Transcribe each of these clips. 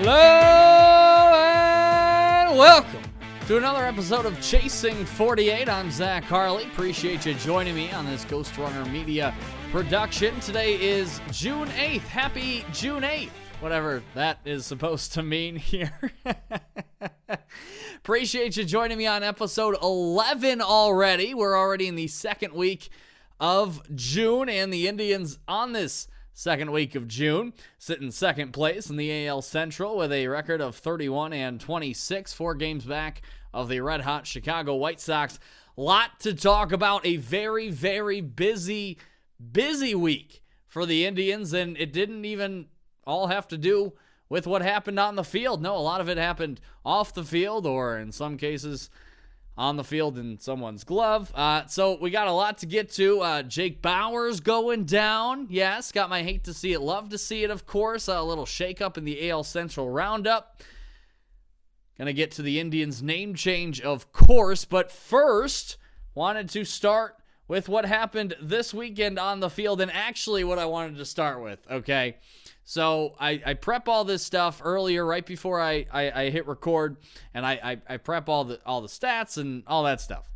Hello and welcome to another episode of Chasing 48. I'm Zach Harley. Appreciate you joining me on this Ghost Runner Media production. Today is June 8th. Happy June 8th. Whatever that is supposed to mean here. Appreciate you joining me on episode 11 already. We're already in the second week of June, and the Indians on this second week of June sit in second place in the AL Central with a record of 31-26, 4 games back of the red-hot Chicago White Sox. Lot to talk about. A very, very busy week for the Indians, and it didn't even all have to do with what happened on the field. No, a lot of it happened off the field, or in some cases on the field in someone's glove. So we got a lot to get to. Jake Bauer's going down. Yes, got my hate to see it, love to see it, of course. A little shakeup in the AL Central Roundup. Gonna get to the Indians' name change, of course. But first, wanted to start with what happened this weekend on the field, and actually what I wanted to start with, okay? So I prep all this stuff earlier, right before I hit record, and I prep all the stats and all that stuff.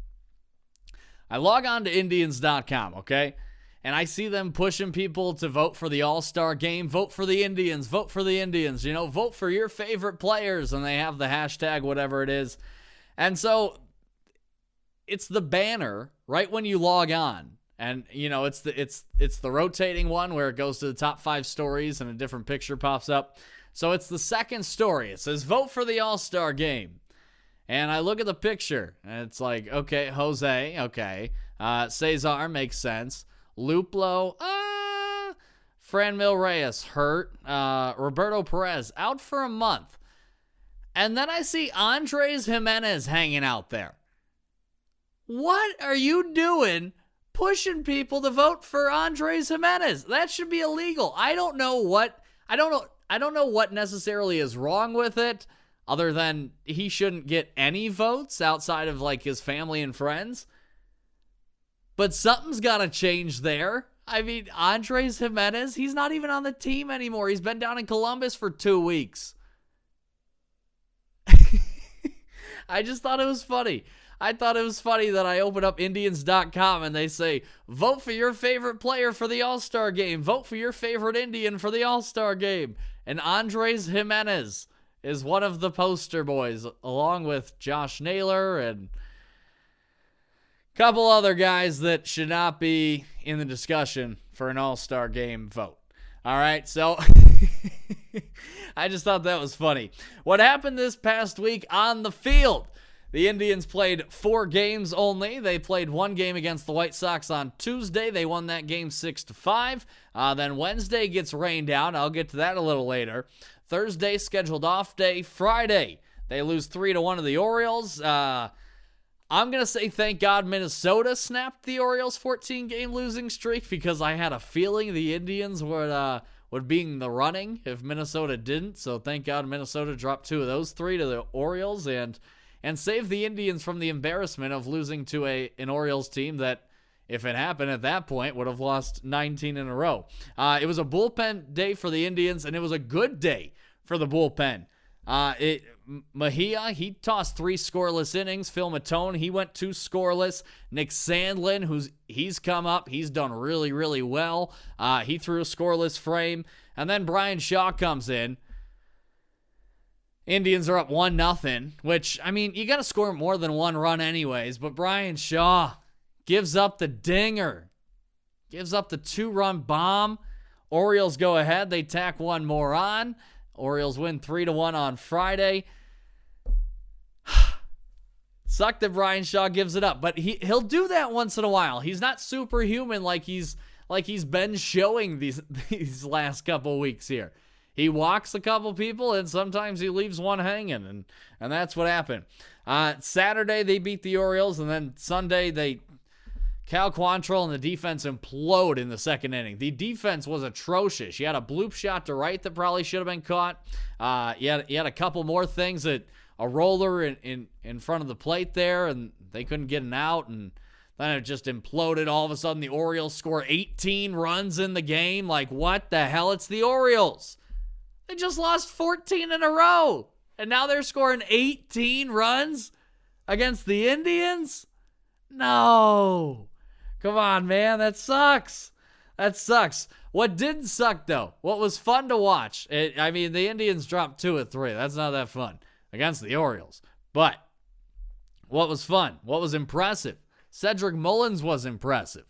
I log on to Indians.com, okay? And I see them pushing people to vote for the AllStar game, vote for the Indians, vote for the Indians, you know, vote for your favorite players, and they have the hashtag, whatever it is. And so it's the banner right when you log on. And, you know, it's the rotating one where it goes to the top 5 stories and a different picture pops up. So it's the second story. It says, vote for the All-Star game. And I look at the picture, and it's like, okay, Jose, okay. Cesar makes sense. Luplo, Franmil Reyes, hurt. Roberto Perez, out for a month. And then I see Andres Jimenez hanging out there. What are you doing pushing people to vote for Andres Jimenez? That should be illegal. I don't know what necessarily is wrong with it, other than he shouldn't get any votes outside of like his family and friends. But something's got to change there. I mean, Andres Jimenez, he's not even on the team anymore. He's been down in Columbus for 2 weeks. I just thought it was funny. I thought it was funny that I open up Indians.com and they say, vote for your favorite player for the All-Star game. Vote for your favorite Indian for the All-Star game. And Andres Jimenez is one of the poster boys, along with Josh Naylor and a couple other guys that should not be in the discussion for an All-Star game vote. All right, so I just thought that was funny. What happened this past week on the field? The Indians played 4 games only. They played 1 game against the White Sox on Tuesday. They won that game 6-5. Then Wednesday gets rained out. I'll get to that a little later. Thursday, scheduled off day. Friday, they lose 3-1 to the Orioles. I'm going to say thank God Minnesota snapped the Orioles' 14-game losing streak, because I had a feeling the Indians would be in the running if Minnesota didn't. So thank God Minnesota dropped 2 of those 3 to the Orioles and save the Indians from the embarrassment of losing to an Orioles team that, if it happened at that point, would have lost 19 in a row. It was a bullpen day for the Indians, and it was a good day for the bullpen. Mejia, he tossed 3 scoreless innings. Phil Matone, he went 2 scoreless. Nick Sandlin, he's come up. He's done really, really well. He threw a scoreless frame. And then Brian Shaw comes in. Indians are up 1-0, which, I mean, you got to score more than 1 run anyways, but Brian Shaw gives up the dinger, gives up the 2-run bomb. Orioles go ahead. They tack 1 more on. Orioles win 3-1 on Friday. Sucked that Brian Shaw gives it up, but he'll do that once in a while. He's not superhuman like he's been showing these last couple weeks here. He walks a couple people, and sometimes he leaves one hanging, and that's what happened. Saturday, they beat the Orioles, and then Sunday, Cal Quantrill and the defense implode in the second inning. The defense was atrocious. You had a bloop shot to right that probably should have been caught. You had a couple more things, that a roller in front of the plate there, and they couldn't get an out, and then it just imploded. All of a sudden, the Orioles score 18 runs in the game. Like, what the hell? It's the Orioles. They just lost 14 in a row. And now they're scoring 18 runs against the Indians? No. Come on, man. That sucks. That sucks. What didn't suck, though, what was fun to watch, the Indians dropped 2 of 3. That's not that fun against the Orioles. But what was fun? What was impressive? Cedric Mullins was impressive.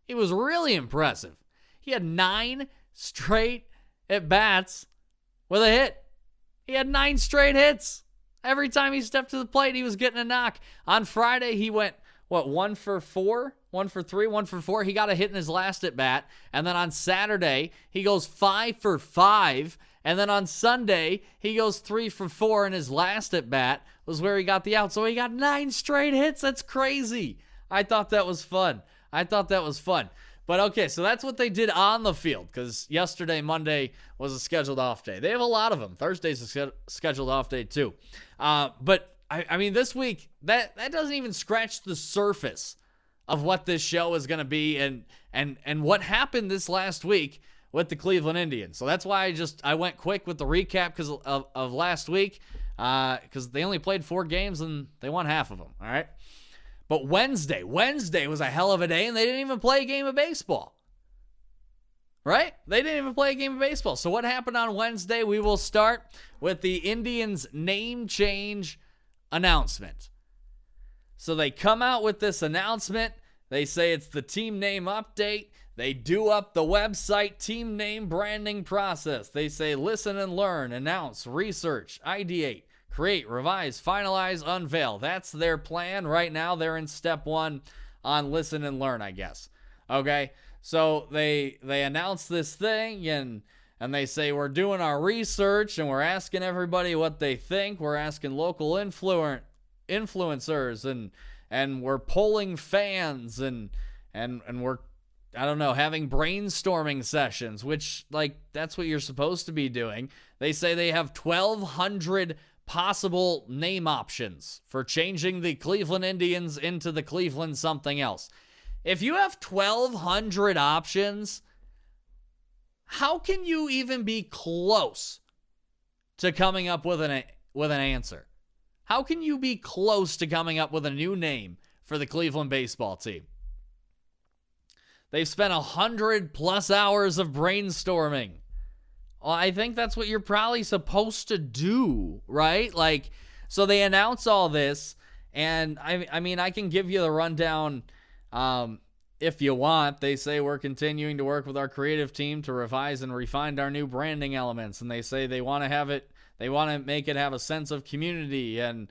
He was really impressive. He had 9 straight at-bats with a hit. He had 9 straight hits. Every time he stepped to the plate, he was getting a knock. On Friday, he went, 1 for 4? 1 for 3, 1 for 4. He got a hit in his last at-bat. And then on Saturday, he goes 5 for 5. And then on Sunday, he goes 3 for 4 in his last at-bat was where he got the out. So he got 9 straight hits. That's crazy. I thought that was fun. But okay, so that's what they did on the field, because yesterday, Monday, was a scheduled off day. They have a lot of them. Thursday's a scheduled off day too. But this week, that doesn't even scratch the surface of what this show is going to be and what happened this last week with the Cleveland Indians. So that's why I went quick with the recap because of last week, because they only played 4 games and they won half of them, all right? But Wednesday was a hell of a day, and they didn't even play a game of baseball. Right? They didn't even play a game of baseball. So what happened on Wednesday? We will start with the Indians' name change announcement. So they come out with this announcement. They say it's the team name update. They do up the website team name branding process. They say listen and learn, announce, research, ideate, create, revise, finalize, unveil. That's their plan. Right now, they're in step 1 on listen and learn, I guess. Okay? So they announce this thing, and they say we're doing our research, and we're asking everybody what they think. We're asking local influencers, and we're polling fans, and we're, I don't know, having brainstorming sessions, which, that's what you're supposed to be doing. They say they have 1,200 possible name options for changing the Cleveland Indians into the Cleveland something else. If you have 1,200 options, how can you even be close to coming up with an answer? How can you be close to coming up with a new name for the Cleveland baseball team? They've spent 100+ hours of brainstorming. Well, I think that's what you're probably supposed to do, right? So they announce all this, and I can give you the rundown if you want. They say we're continuing to work with our creative team to revise and refine our new branding elements, and they say they want to make it have a sense of community and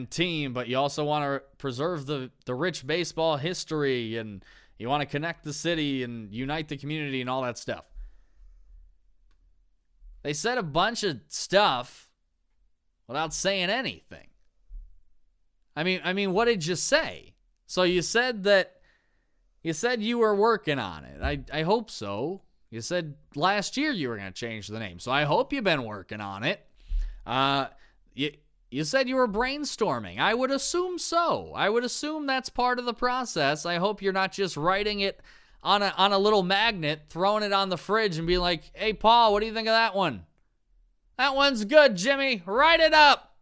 team, but you also want to preserve the rich baseball history, and you want to connect the city and unite the community and all that stuff. They said a bunch of stuff without saying anything. What did you say? So you said you were working on it. I hope so. You said last year you were going to change the name. So I hope you've been working on it. You said you were brainstorming. I would assume so. I would assume that's part of the process. I hope you're not just writing it on a little magnet, throwing it on the fridge and be like, hey, Paul, what do you think of that one? That one's good, Jimmy. Write it up.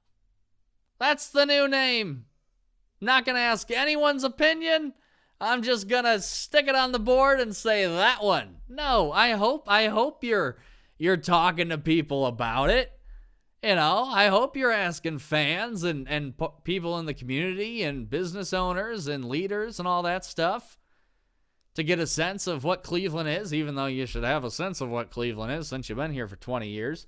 That's the new name. Not going to ask anyone's opinion. I'm just going to stick it on the board and say that one. No, I hope you're talking to people about it. I hope you're asking fans and people in the community and business owners and leaders and all that stuff to get a sense of what Cleveland is, even though you should have a sense of what Cleveland is since you've been here for 20 years.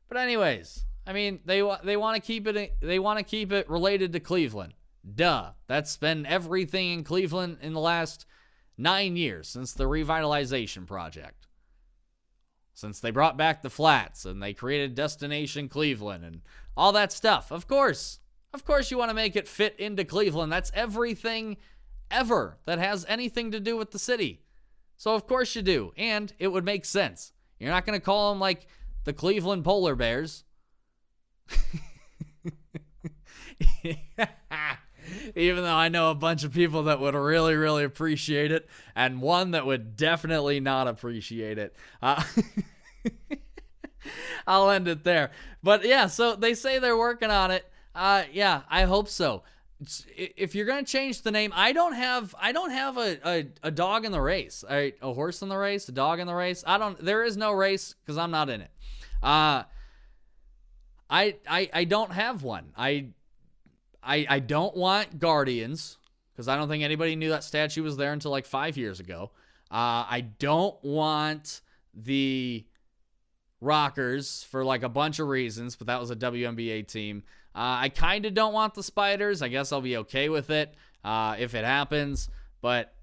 But anyways, they want to keep it related to Cleveland. Duh. That's been everything in Cleveland in the last 9 years since the revitalization project. Since they brought back the flats and they created Destination Cleveland and all that stuff. Of course you want to make it fit into Cleveland. That's everything ever that has anything to do with the city. So of course you do. And it would make sense. You're not going to call them the Cleveland Polar Bears. Even though I know a bunch of people that would really, really appreciate it, and one that would definitely not appreciate it. I'll end it there. But yeah, so they say they're working on it. Yeah, I hope so. If you're gonna change the name, I don't have a dog in the race. A horse in the race, a dog in the race. There is no race because I'm not in it. I don't have one. I don't want Guardians because I don't think anybody knew that statue was there until like 5 years ago. I don't want the Rockers for like a bunch of reasons, but that was a WNBA team. I kind of don't want the Spiders. I guess I'll be okay with it if it happens. But,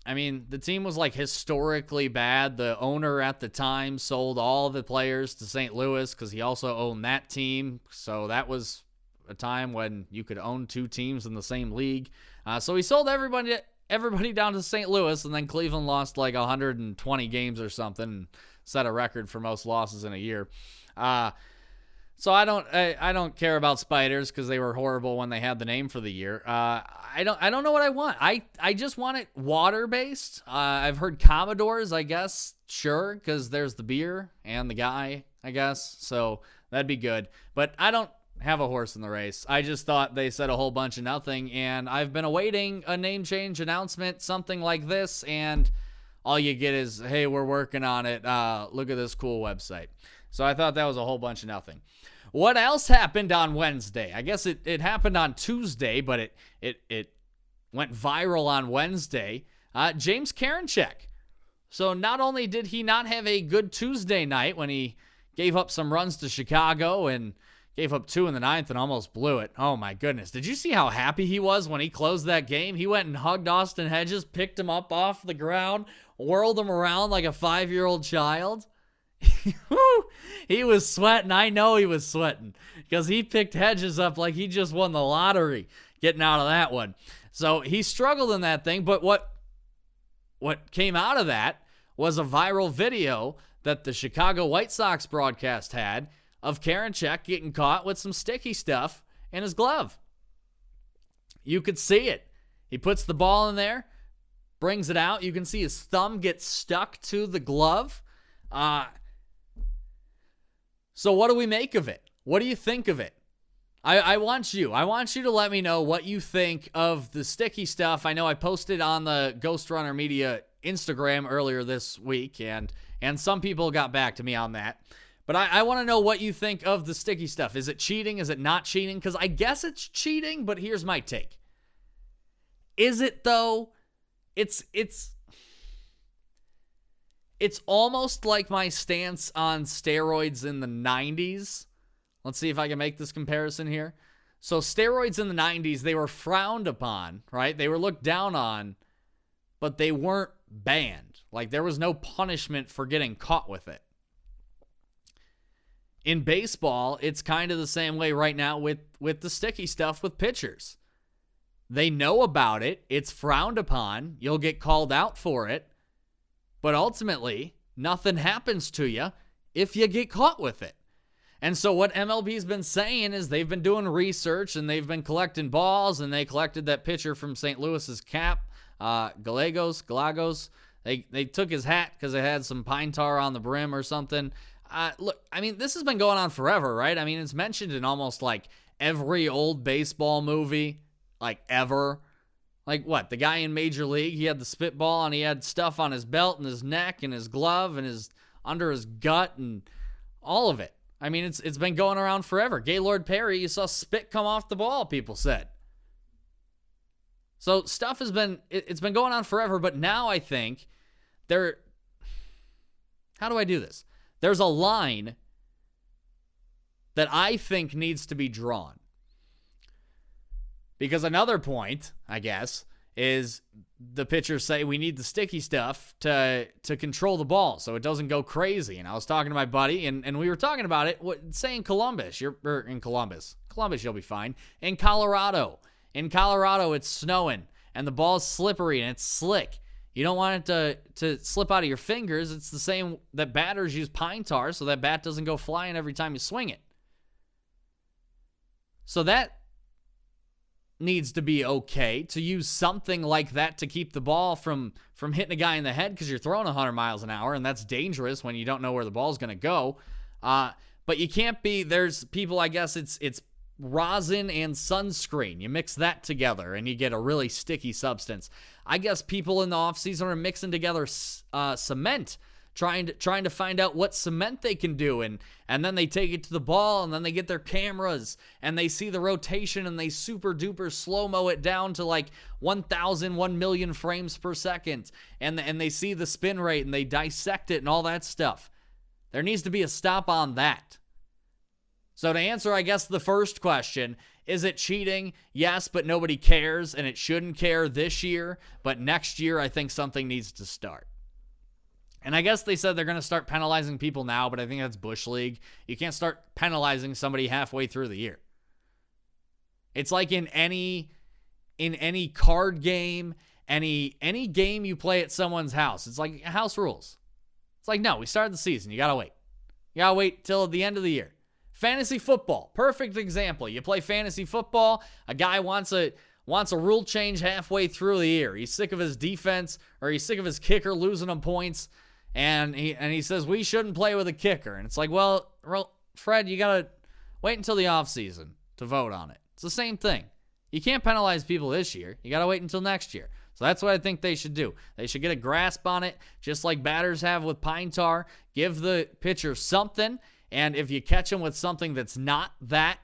I mean, the team was like historically bad. The owner at the time sold all the players to St. Louis because he also owned that team. So that was a time when you could own two teams in the same league. So he sold everybody down to St. Louis, and then Cleveland lost like 120 games or something and set a record for most losses in a year. So I don't care about Spiders because they were horrible when they had the name for the year. I don't know what I want. I just want it water based. I've heard Commodores, I guess, sure, because there's the beer and the guy, I guess. So that'd be good. But I don't have a horse in the race. I just thought they said a whole bunch of nothing, and I've been awaiting a name change announcement, something like this, and all you get is, hey, we're working on it. Look at this cool website. So I thought that was a whole bunch of nothing. What else happened on Wednesday? I guess it happened on Tuesday, but it went viral on Wednesday. James Karinchak. So not only did he not have a good Tuesday night when he gave up some runs to Chicago and gave up 2 in the 9th and almost blew it. Oh, my goodness. Did you see how happy he was when he closed that game? He went and hugged Austin Hedges, picked him up off the ground, whirled him around like a 5-year-old child. He was sweating. I know he was sweating because he picked Hedges up like he just won the lottery getting out of that one. So he struggled in that thing, but what came out of that was a viral video that the Chicago White Sox broadcast had of Karinchak getting caught with some sticky stuff in his glove. You could see it. He puts the ball in there, brings it out. You can see his thumb get stuck to the glove. So what do we make of it? What do you think of it? I want you to let me know what you think of the sticky stuff. I know I posted on the Ghost Runner Media Instagram earlier this week, and some people got back to me on that. But I want to know what you think of the sticky stuff. Is it cheating? Is it not cheating? Because I guess it's cheating, but here's my take. Is it, though? It's almost like my stance on steroids in the 90s. Let's see if I can make this comparison here. So steroids in the 90s, they were frowned upon, right? They were looked down on, but they weren't banned. Like, there was no punishment for getting caught with it. In baseball, it's kind of the same way right now with the sticky stuff with pitchers. They know about it. It's frowned upon. You'll get called out for it. But ultimately, nothing happens to you if you get caught with it. And so what MLB's been saying is they've been doing research and they've been collecting balls, and they collected that pitcher from St. Louis's cap, Gallegos. They took his hat because it had some pine tar on the brim or something. Look, I mean, this has been going on forever, right? I mean, it's mentioned in almost like every old baseball movie, like ever. Like what? The guy in Major League, he had the spitball and he had stuff on his belt and his neck and his glove and his under his gut and all of it. I mean, it's been going around forever. Gaylord Perry, you saw spit come off the ball, people said. So stuff has been, it's been going on forever, but now I think how do I do this? There's a line that I think needs to be drawn. Because another point, I guess, is the pitchers say we need the sticky stuff to control the ball so it doesn't go crazy. And I was talking to my buddy, and we were talking about it. Say in Columbus, Columbus, you'll be fine. In Colorado, it's snowing, and the ball's slippery, and it's slick. You don't want it to slip out of your fingers. It's the same that batters use pine tar so that bat doesn't go flying every time you swing it. So that needs to be okay to use something like that to keep the ball from hitting a guy in the head because you're throwing 100 miles an hour, and that's dangerous when you don't know where the ball's going to go. But you can't be, there's people, I guess it's rosin and sunscreen. You mix that together and you get a really sticky substance. I guess people in the offseason are mixing together cement, trying to find out what cement they can do, and then they take it to the ball, and then they get their cameras and they see the rotation and they super duper slow-mo it down to like 1 million frames per second, and they see the spin rate and they dissect it and all that stuff. There needs to be a stop on that. So to answer, I guess, the first question, is it cheating? Yes, but nobody cares, and it shouldn't care this year, but next year I think something needs to start. And I guess they said they're going to start penalizing people now, but I think that's Bush League. You can't start penalizing somebody halfway through the year. It's like in any card game, any game you play at someone's house. It's like house rules. It's like, no, we started the season. You got to wait. You got to wait till the end of the year. Fantasy football, perfect example. You play fantasy football, a guy wants a rule change halfway through the year. He's sick of his defense, or he's sick of his kicker losing him points, and he says we shouldn't play with a kicker. And it's like, well, Fred, you got to wait until the offseason to vote on it. It's the same thing. You can't penalize people this year. You got to wait until next year. So that's what I think they should do. They should get a grasp on it, just like batters have with pine tar. Give the pitcher something. And if you catch them with something that's not that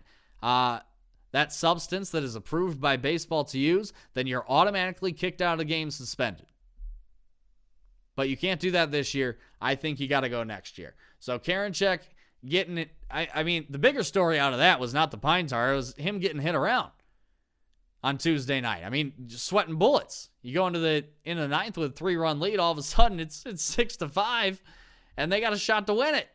substance that is approved by baseball to use, then you're automatically kicked out of the game, suspended. But you can't do that this year. I think you got to go next year. So Karinchak getting it. I mean, the bigger story out of that was not the pine tar. It was him getting hit around on Tuesday night. I mean, just sweating bullets. You go into the ninth with a 3-run lead. All of a sudden, it's 6-5, and they got a shot to win it.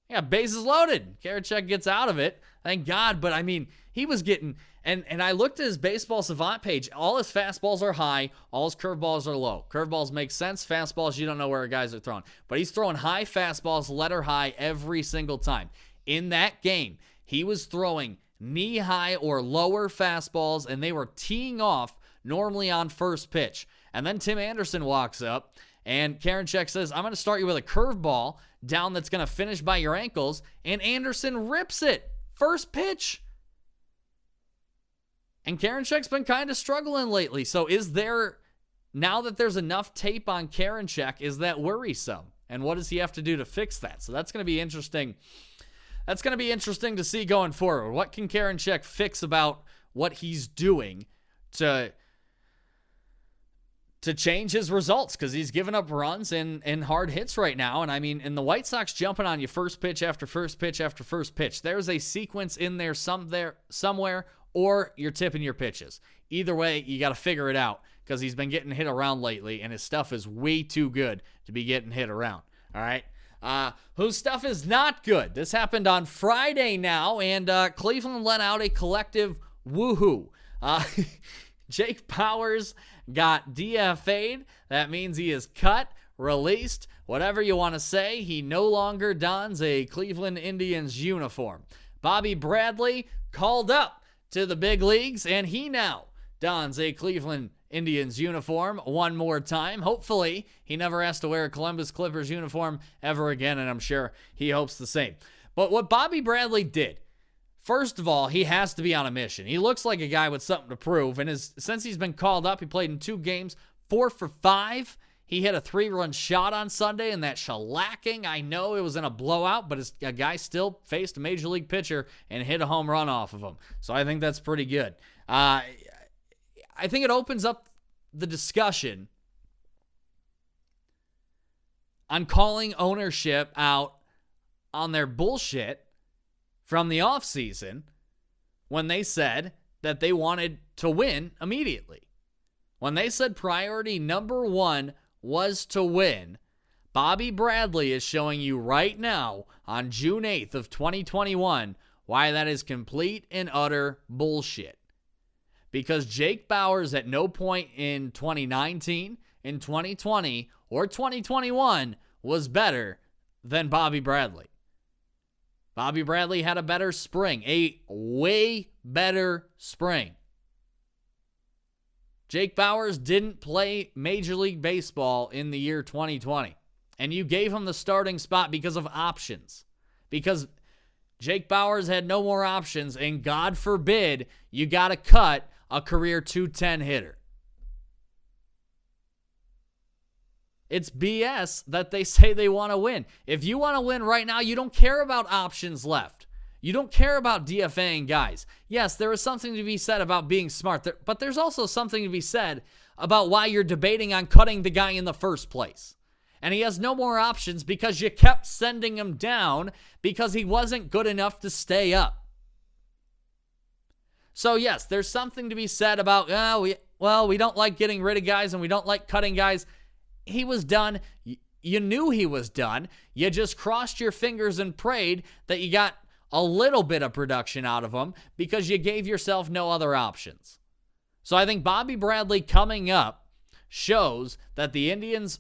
Yeah, bases loaded. Karinchak gets out of it. Thank God. But, I mean, he was getting, and I looked at his Baseball Savant page. All his fastballs are high. All his curveballs are low. Curveballs make sense. Fastballs, you don't know where guys are throwing. But he's throwing high fastballs, letter high, every single time. In that game, he was throwing knee-high or lower fastballs, and they were teeing off normally on first pitch. And then Tim Anderson walks up, and Karinchak says, I'm going to start you with a curveball down that's going to finish by your ankles, and Anderson rips it. First pitch. And Karinchak's been kind of struggling lately. So now that there's enough tape on Karinchak, is that worrisome? And what does he have to do to fix that? So that's going to be interesting. That's going to be interesting to see going forward. What can Karinchak fix about what he's doing to change his results, because he's giving up runs and hard hits right now. And I mean, and the White Sox jumping on you first pitch after first pitch after first pitch. There's a sequence in there somewhere, or you're tipping your pitches. Either way, you got to figure it out, because he's been getting hit around lately, and his stuff is way too good to be getting hit around. All right. Whose stuff is not good? This happened on Friday now, and Cleveland let out a collective woohoo. Jake Bauer got DFA'd. That means he is cut, released, whatever you want to say. He no longer dons a Cleveland Indians uniform. Bobby Bradley called up to the big leagues, and he now dons a Cleveland Indians uniform one more time. Hopefully, he never has to wear a Columbus Clippers uniform ever again, and I'm sure he hopes the same. But what Bobby Bradley did, first of all, he has to be on a mission. He looks like a guy with something to prove. And since he's been called up, he played in 2 games, 4 for 5. He hit a 3-run shot on Sunday, and that shellacking, I know it was in a blowout, but a guy still faced a major league pitcher and hit a home run off of him. So I think that's pretty good. I think it opens up the discussion on calling ownership out on their bullshit from the offseason when they said that they wanted to win immediately. When they said priority number 1 was to win, Bobby Bradley is showing you right now on June 8th of 2021 why that is complete and utter bullshit. Because Jake Bauer at no point in 2019, in 2020, or 2021 was better than Bobby Bradley. Bobby Bradley had a better spring, a way better spring. Jake Bauer didn't play Major League Baseball in the year 2020, and you gave him the starting spot because of options. because Jake Bauer's had no more options, and God forbid you got to cut a career 210 hitter. It's BS that they say they want to win. If you want to win right now, you don't care about options left. You don't care about DFAing guys. Yes, there is something to be said about being smart, but there's also something to be said about why you're debating on cutting the guy in the first place. And he has no more options because you kept sending him down because he wasn't good enough to stay up. So yes, there's something to be said about, we don't like getting rid of guys and we don't like cutting guys. He was done. You knew he was done. You just crossed your fingers and prayed that you got a little bit of production out of him because you gave yourself no other options. So I think Bobby Bradley coming up shows that the Indians'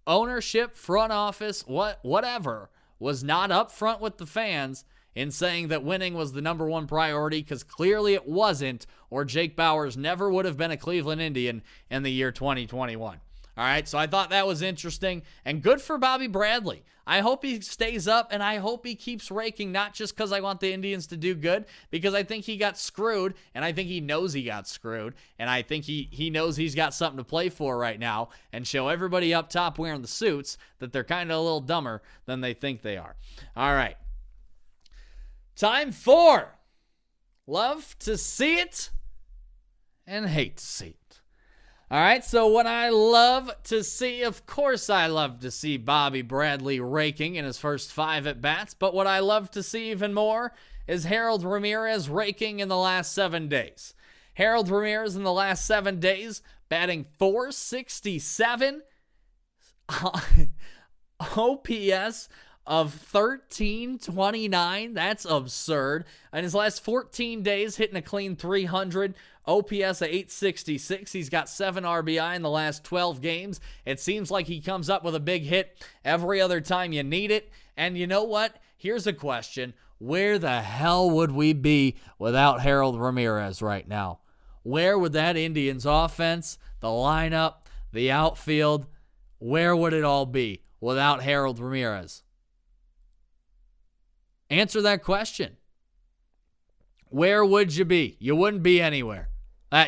ownership, front office, whatever, was not upfront with the fans in saying that winning was the number one priority, because clearly it wasn't, or Jake Bauers never would have been a Cleveland Indian in the year 2021. All right, so I thought that was interesting, and good for Bobby Bradley. I hope he stays up, and I hope he keeps raking, not just because I want the Indians to do good, because I think he got screwed, and I think he knows he got screwed, and I think he knows he's got something to play for right now, and show everybody up top wearing the suits that they're kind of a little dumber than they think they are. All right. Time for love to see it and hate to see it. All right, so what I love to see, of course I love to see Bobby Bradley raking in his first 5 at-bats, but what I love to see even more is Harold Ramirez raking in the last 7 days. Harold Ramirez in the last 7 days batting .467, OPS of 1329. That's absurd. In his last 14 days, hitting a clean 300, OPS at 866. He's got 7 RBI in the last 12 games. It seems like he comes up with a big hit every other time you need it. And you know what? Here's a question. Where the hell would we be without Harold Ramirez right now? Where would that Indians offense, the lineup, the outfield, where would it all be without Harold Ramirez? Answer that question. Where would you be? You wouldn't be anywhere.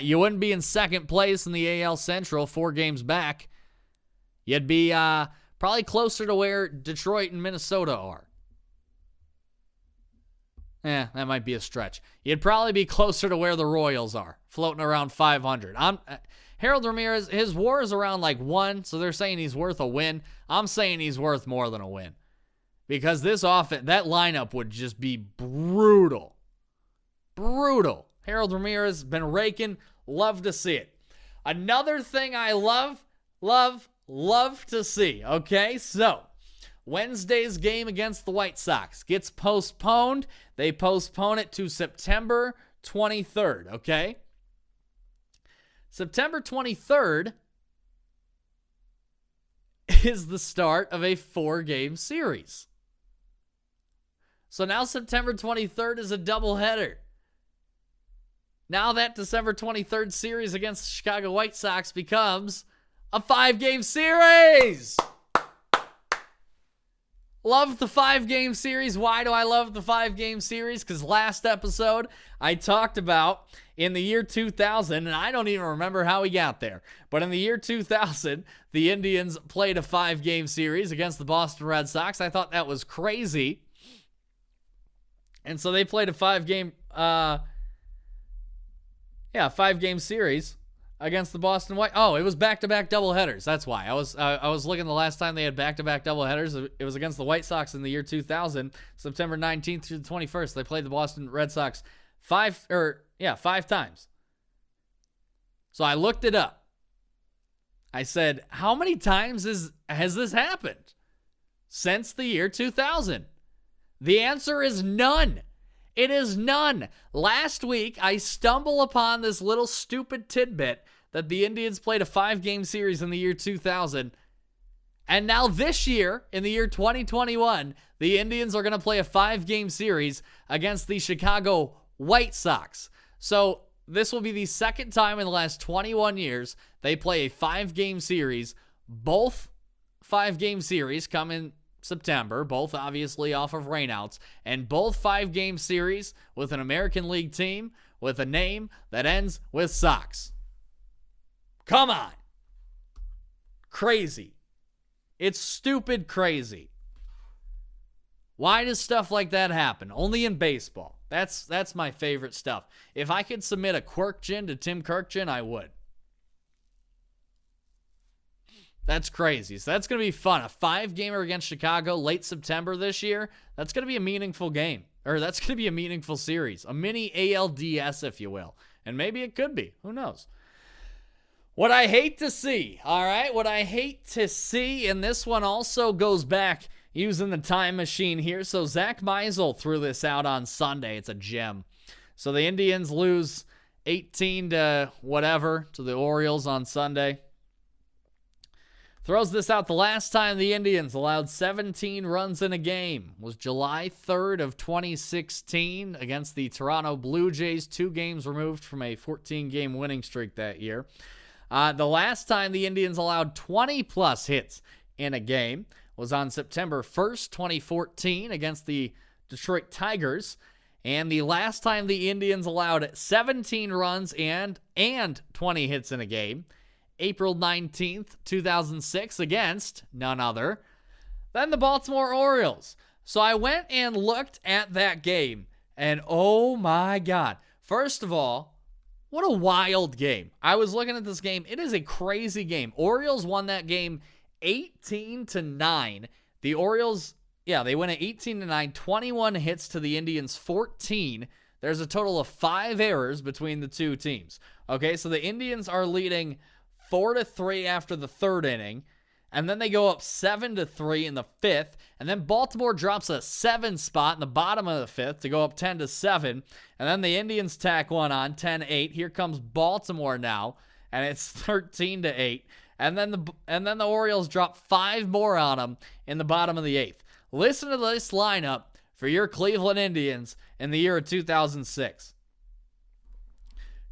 You wouldn't be in second place in the AL Central 4 games back. You'd be probably closer to where Detroit and Minnesota are. That might be a stretch. You'd probably be closer to where the Royals are, floating around 500. Harold Ramirez, his WAR is around like 1, so they're saying he's worth a win. I'm saying he's worth more than a win. Because this offense, that lineup would just be brutal. Brutal. Harold Ramirez has been raking. Love to see it. Another thing I love to see. Okay, so Wednesday's game against the White Sox gets postponed. They postpone it to September 23rd, okay? September 23rd is the start of a 4-game series. So now September 23rd is a doubleheader. Now that December 23rd series against the Chicago White Sox becomes a 5-game series. Love the 5-game series. Why do I love the 5-game series? Because last episode I talked about in the year 2000, and I don't even remember how we got there, but in the year 2000, the Indians played a 5-game series against the Boston Red Sox. I thought that was crazy. And so they played a 5-game series against the Boston White. Oh, it was back-to-back doubleheaders. That's why. I was looking the last time they had back-to-back doubleheaders. It was against the White Sox in the year 2000, September 19th through the 21st. They played the Boston Red Sox 5 times. So I looked it up. I said, how many times has this happened since the year 2000? The answer is none. It is none. Last week, I stumble upon this little stupid tidbit that the Indians played a 5-game series in the year 2000. And now this year, in the year 2021, the Indians are going to play a 5-game series against the Chicago White Sox. So this will be the second time in the last 21 years they play a 5-game series. Both 5-game series come in September, both obviously off of rainouts, and both 5-game series with an American League team with a name that ends with Sox. Come on. Crazy. It's stupid crazy. Why does stuff like that happen? Only in baseball. That's my favorite stuff. If I could submit a Quirkgen to Tim Kirkjian, I would. That's crazy. So that's going to be fun. A 5-gamer against Chicago late September this year. That's going to be a meaningful game. Or that's going to be a meaningful series. A mini ALDS, if you will. And maybe it could be. Who knows? What I hate to see, all right? What I hate to see, and this one also goes back using the time machine here. So Zach Meisel threw this out on Sunday. It's a gem. So the Indians lose 18 to whatever to the Orioles on Sunday. Throws this out. The last time the Indians allowed 17 runs in a game was July 3rd of 2016 against the Toronto Blue Jays, 2 games removed from a 14-game winning streak that year. The last time the Indians allowed 20-plus hits in a game was on September 1st, 2014 against the Detroit Tigers. And the last time the Indians allowed 17 runs and 20 hits in a game, April 19th, 2006, against none other than the Baltimore Orioles. So I went and looked at that game, and oh my God. First of all, what a wild game. I was looking at this game. It is a crazy game. Orioles won that game 18-9. The Orioles, they win at 18-9, 21 hits to the Indians 14. There's a total of 5 errors between the two teams. Okay, so the Indians are leading 4-3 after the 3rd inning, and then they go up 7-3 in the 5th, and then Baltimore drops a 7 spot in the bottom of the 5th to go up 10-7, and then the Indians tack one on 10-8. Here comes Baltimore now, and it's 13-8, and then the Orioles drop 5 more on them in the bottom of the 8th. Listen to this lineup for your Cleveland Indians in the year of 2006.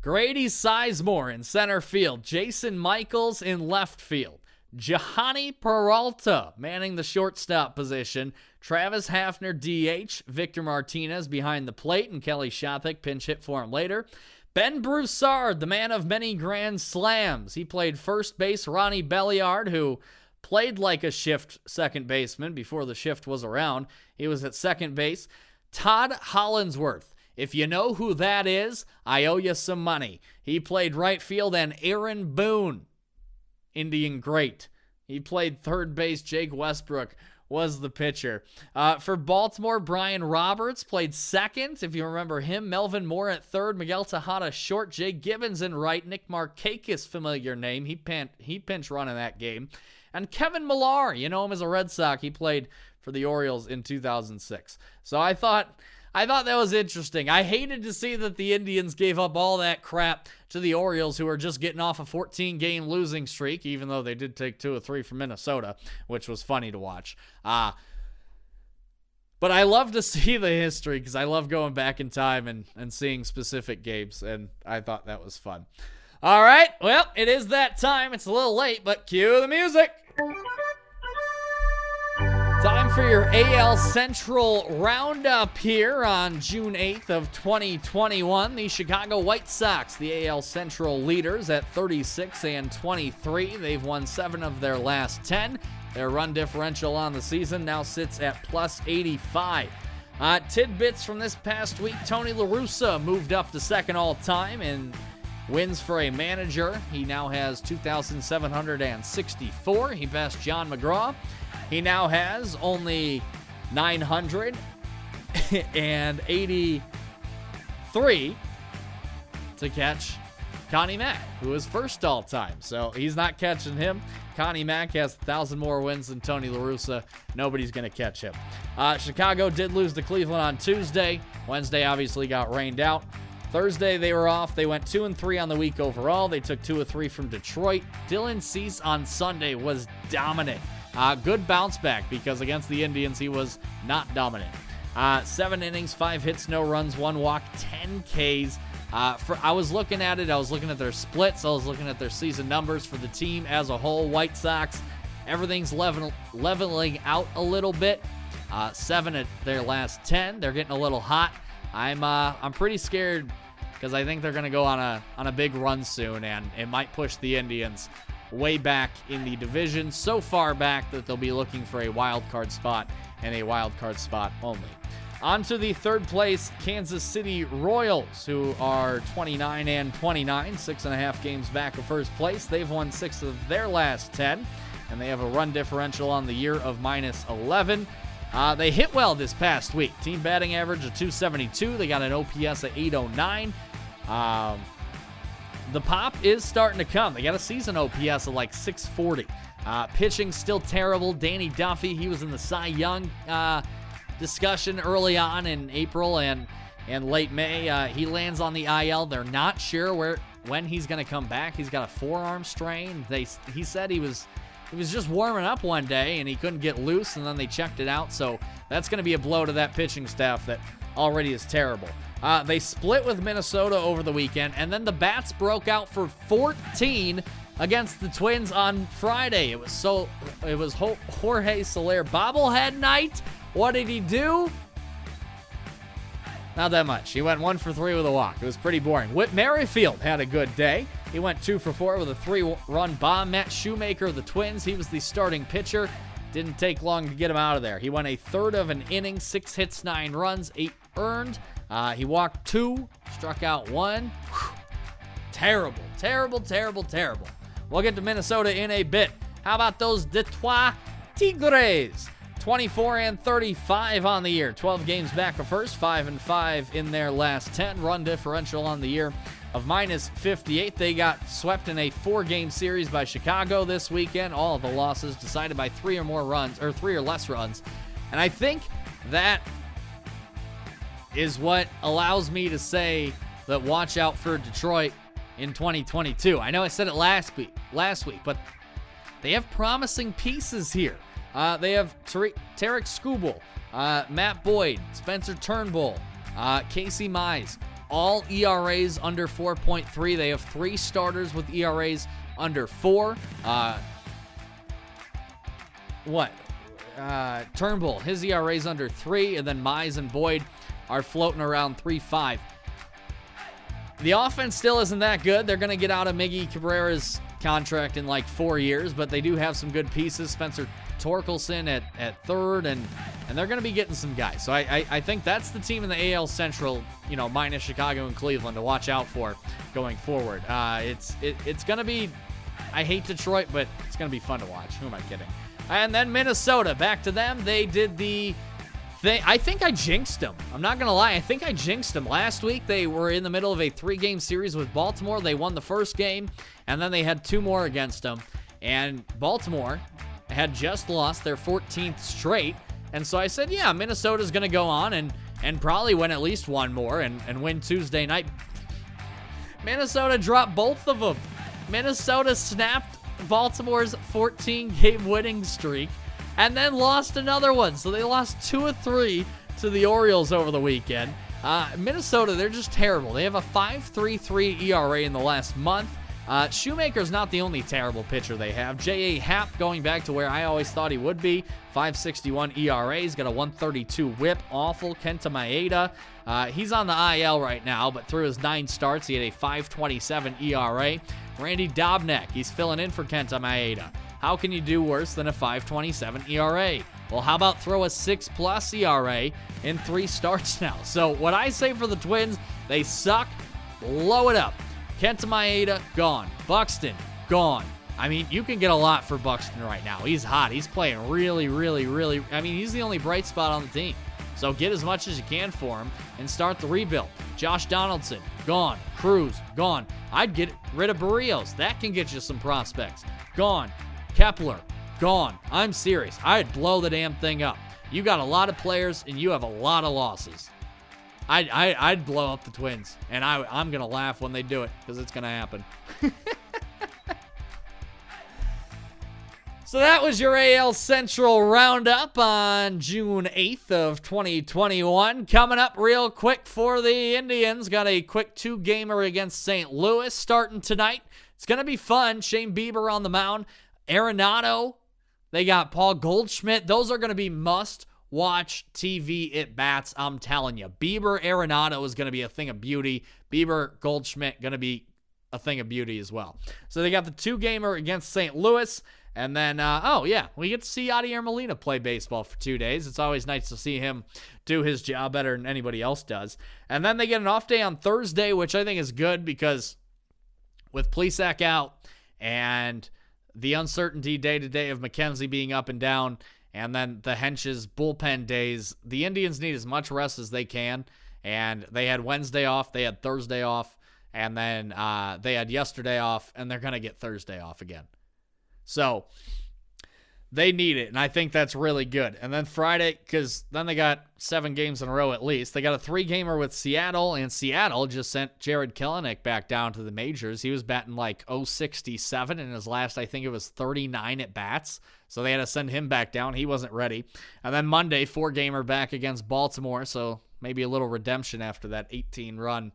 Grady Sizemore in center field. Jason Michaels in left field. Jahani Peralta manning the shortstop position. Travis Hafner DH. Victor Martinez behind the plate, and Kelly Shopik pinch hit for him later. Ben Broussard, the man of many grand slams. He played first base. Ronnie Belliard, who played like a shift second baseman before the shift was around. He was at second base. Todd Hollinsworth. If you know who that is, I owe you some money. He played right field. And Aaron Boone, Indian great. He played third base. Jake Westbrook was the pitcher. For Baltimore, Brian Roberts played second, if you remember him. Melvin Moore at third. Miguel Tejada short. Jay Gibbons in right. Nick Markakis, familiar name. He pinch run in that game. And Kevin Millar, you know him as a Red Sox. He played for the Orioles in 2006. So I thought that was interesting. I hated to see that the Indians gave up all that crap to the Orioles, who are just getting off a 14-game losing streak, even though they did take 2 or 3 from Minnesota, which was funny to watch. But I love to see the history because I love going back in time and seeing specific games, and I thought that was fun. All right, well, it is that time. It's a little late, but cue the music. Time for your AL Central Roundup here on June 8th of 2021. The Chicago White Sox, the AL Central leaders at 36-23. They've won 7 of their last 10. Their run differential on the season now sits at plus 85. Tidbits from this past week: Tony La Russa moved up to second all-time in wins for a manager. He now has 2,764. He passed John McGraw. He now has only 983 to catch Connie Mack, who is first all-time. So he's not catching him. Connie Mack has 1,000 more wins than Tony La Russa. Nobody's going to catch him. Chicago did lose to Cleveland on Tuesday. Wednesday obviously got rained out. Thursday, they were off. They went 2-3 on the week overall. They took 2 of 3 from Detroit. Dylan Cease on Sunday was dominant. Good bounce back because against the Indians, he was not dominant. 7 innings, 5 hits, no runs, 1 walk, 10 Ks. I was looking at it. I was looking at their splits. I was looking at their season numbers for the team as a whole. White Sox everything's leveling out a little bit. 7 at their last 10. They're getting a little hot. I'm pretty scared because I think they're going to go on a big run soon, and it might push the Indians way back in the division, so far back that they'll be looking for a wild card spot and a wild card spot only. On to the third place Kansas City Royals, who are 29-29, 6.5 games back of first place. They've won 6 of their last 10, and they have a run differential on the year of -11. They hit well this past week. Team batting average of .272. They got an OPS of .809. The pop is starting to come. They got a season OPS of like .640. Pitching still terrible. Danny Duffy, he was in the Cy Young discussion early on in April and late May. He lands on the IL. They're not sure when he's going to come back. He's got a forearm strain. He said he was just warming up one day and he couldn't get loose, and then they checked it out. So that's going to be a blow to that pitching staff that already is terrible. They split with Minnesota over the weekend, and then the bats broke out for 14 against the Twins on Friday. It was Jorge Soler bobblehead night. What did he do? Not that much. He went 1 for 3 with a walk. It was pretty boring. Whit Merrifield had a good day. He went 2 for 4 with a 3-run bomb. Matt Shoemaker of the Twins, he was the starting pitcher. Didn't take long to get him out of there. He went a third of an inning, 6 hits, 9 runs, 8 earned. He walked 2, struck out 1. Terrible, terrible, terrible, terrible. We'll get to Minnesota in a bit. How about those Detroit Tigres? 24-35 on the year. 12 games back of first, 5-5 in their last 10. Run differential on the year of -58. They got swept in a 4-game series by Chicago this weekend. All of the losses decided by 3 or less runs. And I think that is what allows me to say that watch out for Detroit in 2022. I know I said it last week, but they have promising pieces here. They have Tarek Skubal, Matt Boyd, Spencer Turnbull, Casey Mize, all ERAs under 4.3. They have 3 starters with ERAs under 4. Turnbull, his ERA's under 3, and then Mize and Boyd are floating around 3.5. The offense still isn't that good. They're going to get out of Miggy Cabrera's contract in like 4 years, but they do have some good pieces. Spencer Torkelson at third, and they're going to be getting some guys. So I think that's the team in the AL Central, minus Chicago and Cleveland, to watch out for going forward. It's going to be, I hate Detroit, but it's going to be fun to watch. Who am I kidding? And then Minnesota, back to them. They did the thing. I think I jinxed them. I'm not going to lie. I think I jinxed them. Last week, they were in the middle of a 3-game series with Baltimore. They won the first game, and then they had 2 more against them. And Baltimore had just lost their 14th straight. And so I said, yeah, Minnesota's going to go on and probably win at least 1 more and win Tuesday night. Minnesota dropped both of them. Minnesota snapped Baltimore's 14-game winning streak and then lost another one. So they lost 2 of 3 to the Orioles over the weekend. Minnesota, they're just terrible. They have a 5.33 ERA in the last month. Shoemaker's not the only terrible pitcher they have. J.A. Happ going back to where I always thought he would be. 5.61 ERA. He's got a 1.32 whip. Awful. Kenta Maeda. He's on the IL right now, but through his 9 starts, he had a 5.27 ERA. Randy Dobnak, he's filling in for Kenta Maeda. How can you do worse than a 5.27 ERA? Well, how about throw a 6+ ERA in 3 starts now? So what I say for the Twins, they suck. Blow it up. Kenta Maeda, gone. Buxton, gone. I mean, you can get a lot for Buxton right now. He's hot. He's playing really, really, really. I mean, he's the only bright spot on the team. So get as much as you can for him and start the rebuild. Josh Donaldson, gone. Cruz, gone. I'd get rid of Barrios. That can get you some prospects. Gone. Kepler, gone. I'm serious. I'd blow the damn thing up. You got a lot of players, and you have a lot of losses. I'd blow up the Twins, and I'm going to laugh when they do it because it's going to happen. So that was your AL Central Roundup on June 8th of 2021. Coming up real quick for the Indians. Got a quick 2-gamer against St. Louis starting tonight. It's going to be fun. Shane Bieber on the mound. Arenado They got Paul Goldschmidt. Those are going to be must-watch TV at-bats, I'm telling you. Bieber Arenado is going to be a thing of beauty. Bieber Goldschmidt going to be a thing of beauty as well. So they got the 2-gamer against St. Louis. And then, we get to see Yadier Molina play baseball for 2 days. It's always nice to see him do his job better than anybody else does. And then they get an off day on Thursday, which I think is good because with Plesac out and the uncertainty day-to-day of McKenzie being up and down, and then the Hench's bullpen days, the Indians need as much rest as they can. And they had Wednesday off, they had Thursday off, and then they had yesterday off, and they're going to get Thursday off again. So they need it, and I think that's really good. And then Friday, because then they got 7 games in a row at least. They got a 3-gamer with Seattle, and Seattle just sent Jared Kelenic back down to the majors. He was batting like .067 in his last, I think it was 39 at-bats. So they had to send him back down. He wasn't ready. And then Monday, 4-gamer back against Baltimore, so maybe a little redemption after that 18-run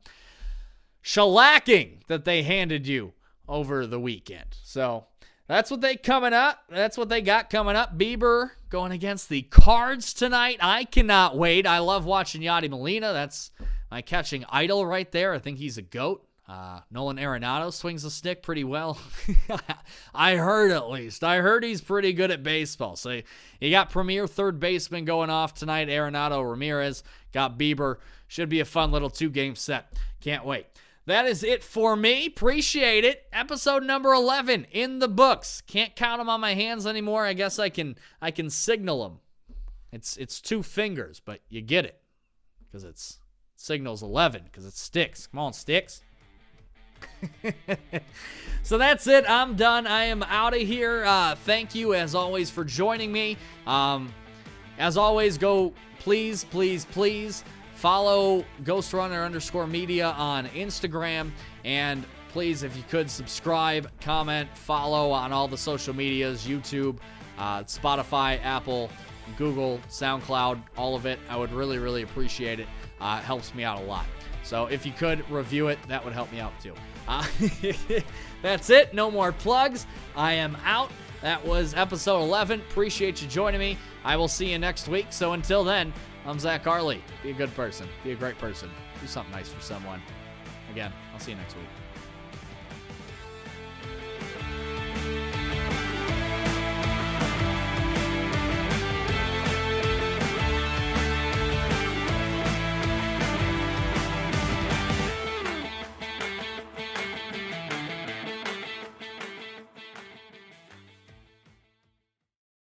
shellacking that they handed you over the weekend. So that's what they coming up. That's what they got coming up. Bieber going against the Cards tonight. I cannot wait. I love watching Yadi Molina. That's my catching idol right there. I think he's a GOAT. Nolan Arenado swings the stick pretty well. I heard at least. I heard he's pretty good at baseball. So you got premier third baseman going off tonight. Arenado, Ramirez. Got Bieber. Should be a fun little 2-game set. Can't wait. That is it for me. Appreciate it. Episode number 11 in the books. Can't count them on my hands anymore. I guess I can signal them. It's 2 fingers, but you get it because it's signals 11 because it sticks. Come on, sticks. So that's it. I'm done. I am out of here. Thank you as always for joining me. As always, go please follow GhostRunner_media on Instagram. And please, if you could, subscribe, comment, follow on all the social medias, YouTube, Spotify, Apple, Google, SoundCloud, all of it. I would really, really appreciate it. It helps me out a lot. So if you could review it, that would help me out too. That's it. No more plugs. I am out. That was episode 11. Appreciate you joining me. I will see you next week. So until then, I'm Zach Harley. Be a good person. Be a great person. Do something nice for someone. Again, I'll see you next week.